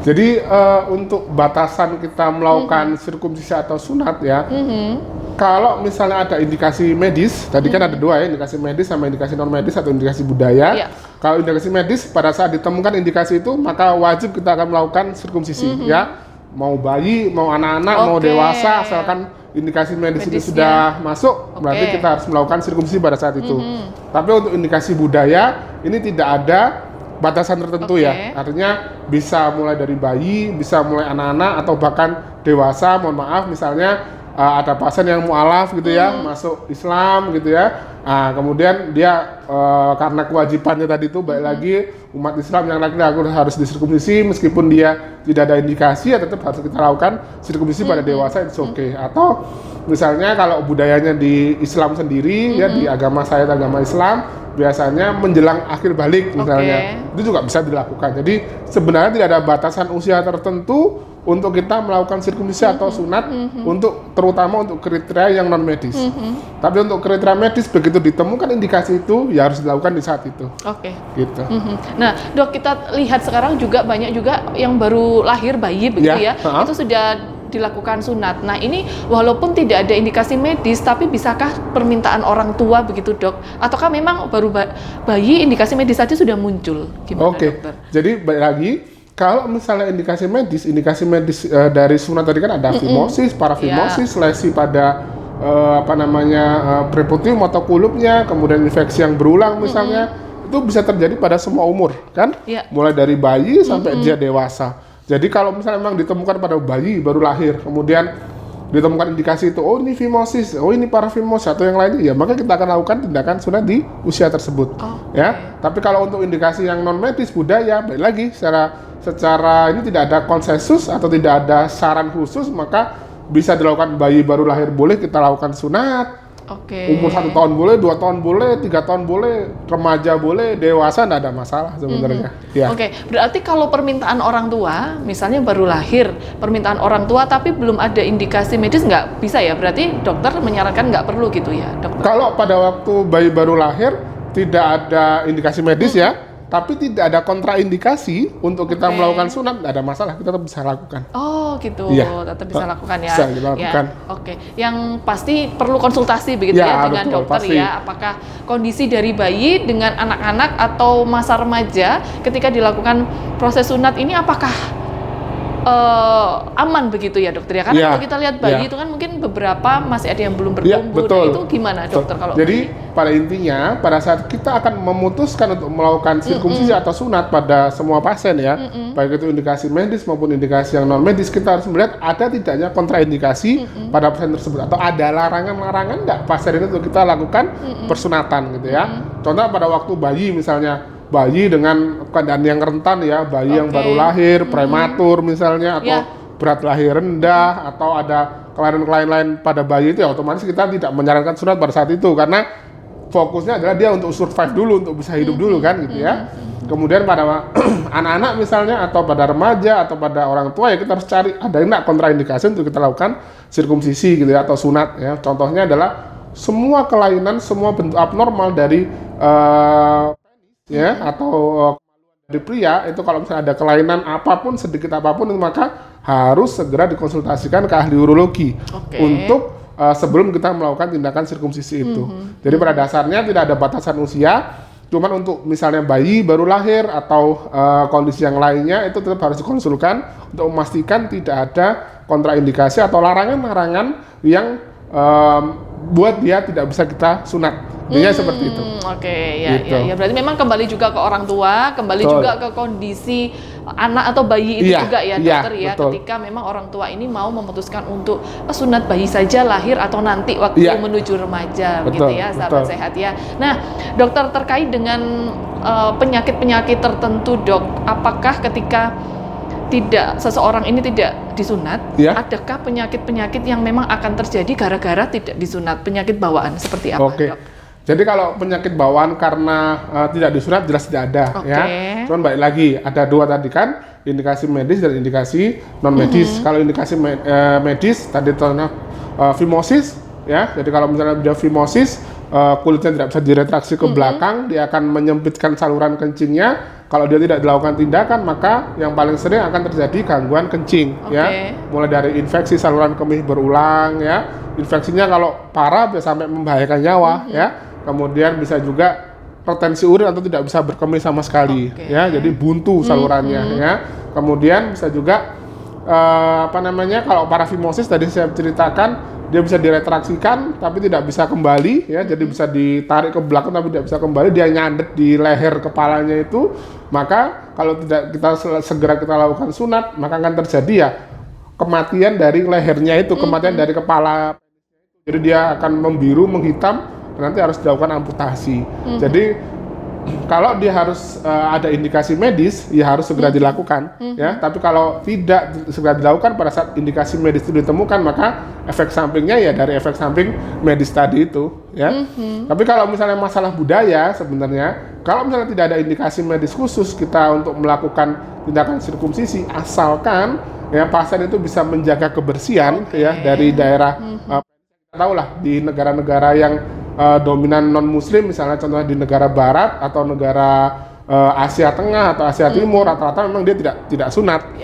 Jadi untuk batasan kita melakukan sirkumsisi atau sunat ya, kalau misalnya ada indikasi medis, tadi kan ada dua ya, indikasi medis sama indikasi non medis atau indikasi budaya. Iya. Kalau indikasi medis, pada saat ditemukan indikasi itu, maka wajib kita akan melakukan sirkumsisi ya. Mau bayi, mau anak-anak, mau dewasa, asalkan indikasi medis itu sudah masuk, berarti kita harus melakukan sirkumsisi pada saat itu. Tapi untuk indikasi budaya, ini tidak ada batasan tertentu ya. Artinya bisa mulai dari bayi, bisa mulai anak-anak, atau bahkan dewasa, mohon maaf, misalnya ada pasien yang mualaf gitu ya, masuk Islam gitu ya. Nah, kemudian dia karena kewajibannya tadi itu baik lagi umat Islam yang laki-laki harus disirkumsisi meskipun dia tidak ada indikasi ya tetap harus kita lakukan sirkumsisi pada dewasa, itu oke. Atau misalnya kalau budayanya di Islam sendiri ya, di agama saya agama Islam biasanya menjelang akhir balik misalnya, itu juga bisa dilakukan. Jadi sebenarnya tidak ada batasan usia tertentu untuk kita melakukan sirkumsisi atau sunat untuk terutama untuk kriteria yang non medis. Tapi untuk kriteria medis begitu ditemukan indikasi itu ya harus dilakukan di saat itu. Gitu. Nah, Dok, kita lihat sekarang juga banyak juga yang baru lahir bayi begitu ya. Itu sudah dilakukan sunat. Nah, ini walaupun tidak ada indikasi medis, tapi bisakah permintaan orang tua begitu, Dok? Ataukah memang baru bayi indikasi medis saja sudah muncul? Gimana, Dokter? Jadi baik lagi, kalau misalnya indikasi medis dari sunat tadi kan ada fimosis, parafimosis, lesi pada preputium atau kulupnya, kemudian infeksi yang berulang misalnya, itu bisa terjadi pada semua umur kan? Mulai dari bayi sampai dia dewasa. Jadi kalau misalnya memang ditemukan pada bayi baru lahir, kemudian ditemukan indikasi itu, oh ini fimosis, oh ini parafimosis atau yang lainnya, ya maka kita akan lakukan tindakan sunat di usia tersebut. Ya. Tapi kalau untuk indikasi yang non medis budaya, baik lagi secara ini tidak ada konsensus atau tidak ada saran khusus, maka bisa dilakukan bayi baru lahir boleh kita lakukan sunat. Umur 1 tahun boleh, 2 tahun boleh, 3 tahun boleh, remaja boleh, dewasa tidak ada masalah sebenarnya. Berarti kalau permintaan orang tua, misalnya baru lahir, permintaan orang tua tapi belum ada indikasi medis nggak bisa ya? Berarti dokter menyarankan nggak perlu gitu ya, Dokter? Kalau pada waktu bayi baru lahir tidak ada indikasi medis ya, tapi tidak ada kontraindikasi untuk kita melakukan sunat, tidak ada masalah, kita tetap bisa lakukan. Oh gitu, tetap bisa lakukan ya. Bisa dilakukan. Yang pasti perlu konsultasi begitu ya dengan dokter pasti. Ya. Apakah kondisi dari bayi dengan anak-anak atau masa remaja ketika dilakukan proses sunat ini apakah aman begitu ya, Dokter ya? Karena kalau kita lihat bayi itu kan mungkin beberapa masih ada yang belum bertumbuh. Nah, itu gimana, Dokter? Kalau jadi pada intinya pada saat kita akan memutuskan untuk melakukan sirkumsisi atau sunat pada semua pasien ya, baik itu indikasi medis maupun indikasi yang non medis, kita harus melihat ada tidaknya kontraindikasi pada pasien tersebut atau ada larangan-larangan nggak pasien itu untuk kita lakukan persunatan gitu ya. Contoh pada waktu bayi misalnya, bayi dengan keadaan yang rentan ya, bayi yang baru lahir, prematur misalnya, atau berat lahir rendah, atau ada kelainan-kelainan lain pada bayi itu ya otomatis kita tidak menyarankan sunat pada saat itu, karena fokusnya adalah dia untuk survive dulu, untuk bisa hidup dulu kan gitu ya. Kemudian pada anak-anak misalnya, atau pada remaja, atau pada orang tua ya kita harus cari ada enggak kontraindikasi untuk kita lakukan sirkumsisi gitu ya, atau sunat ya. Contohnya adalah semua kelainan, semua bentuk abnormal dari ya atau dari pria itu, kalau misalnya ada kelainan apapun, sedikit apapun, maka harus segera dikonsultasikan ke ahli urologi untuk sebelum kita melakukan tindakan sirkumsisi itu. Jadi pada dasarnya tidak ada batasan usia, cuman untuk misalnya bayi baru lahir atau kondisi yang lainnya itu tetap harus dikonsulkan untuk memastikan tidak ada kontraindikasi atau larangan-larangan yang buat dia tidak bisa kita sunat. Intinya seperti itu. Ya, berarti memang kembali juga ke orang tua, kembali juga ke kondisi anak atau bayi itu juga ya, Dokter ya. Ketika memang orang tua ini mau memutuskan untuk sunat bayi saja lahir atau nanti waktu menuju remaja gitu ya, sahabat sehat ya. Nah, Dokter, terkait dengan penyakit-penyakit tertentu, Dok, apakah ketika seseorang ini tidak disunat, adakah penyakit-penyakit yang memang akan terjadi gara-gara tidak disunat, penyakit bawaan seperti apa, Dok? Jadi kalau penyakit bawaan karena tidak disunat jelas tidak ada ya. Cuman balik lagi ada dua tadi kan, indikasi medis dan indikasi non medis. Kalau indikasi medis tadi contohnya fimosis ya. Jadi kalau misalnya dia fimosis kulitnya tidak bisa diretraksi ke belakang, dia akan menyempitkan saluran kencingnya. Kalau dia tidak dilakukan tindakan, maka yang paling sering akan terjadi gangguan kencing, ya. Mulai dari infeksi saluran kemih berulang, ya. Infeksinya kalau parah bisa sampai membahayakan nyawa, ya. Kemudian bisa juga retensi urin atau tidak bisa berkemih sama sekali, ya. Jadi buntu salurannya, ya. Kemudian bisa juga kalau parafimosis tadi saya ceritakan, dia bisa diretraksikan tapi tidak bisa kembali, ya. Jadi bisa ditarik ke belakang tapi tidak bisa kembali, dia nyandet di leher kepalanya itu. Maka kalau tidak segera kita lakukan sunat, maka akan terjadi ya kematian dari lehernya itu, kematian dari kepala. Jadi dia akan membiru, menghitam, nanti harus dilakukan amputasi. Jadi kalau dia harus ada indikasi medis, ya harus segera dilakukan, ya. Tapi kalau tidak segera dilakukan pada saat indikasi medis itu ditemukan, maka efek sampingnya ya dari efek samping medis tadi itu, ya. Tapi kalau misalnya masalah budaya, sebenarnya kalau misalnya tidak ada indikasi medis khusus kita untuk melakukan tindakan sirkumsisi, asalkan ya pasien itu bisa menjaga kebersihan, ya, dari daerah. Tahu lah di negara-negara yang dominan non-muslim, misalnya contohnya di negara barat atau negara Asia Tengah atau Asia Timur, rata-rata memang dia tidak sunat.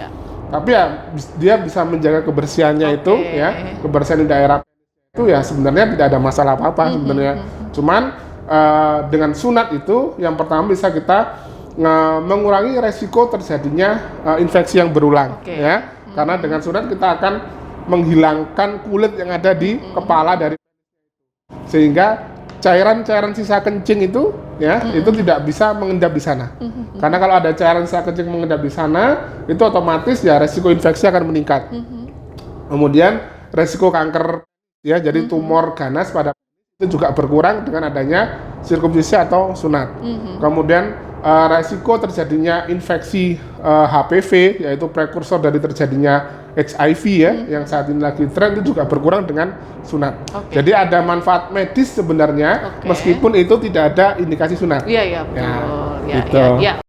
Tapi ya dia bisa menjaga kebersihannya itu, ya, kebersihan di daerah itu ya sebenarnya tidak ada masalah apa-apa sebenarnya. Cuman dengan sunat itu yang pertama bisa kita mengurangi resiko terjadinya infeksi yang berulang, ya. Karena dengan sunat kita akan menghilangkan kulit yang ada di kepala dari, sehingga cairan-cairan sisa kencing itu, ya, itu tidak bisa mengendap di sana. Karena kalau ada cairan sisa kencing mengendap di sana, itu otomatis ya resiko infeksi akan meningkat. Kemudian resiko kanker, ya, jadi tumor ganas pada itu juga berkurang dengan adanya sirkumsisi atau sunat. Kemudian resiko terjadinya infeksi HPV, yaitu prekursor dari terjadinya HIV, ya, yang saat ini lagi tren, itu juga berkurang dengan sunat. Jadi ada manfaat medis sebenarnya, meskipun itu tidak ada indikasi sunat. Iya, betul. Gitu. Ya,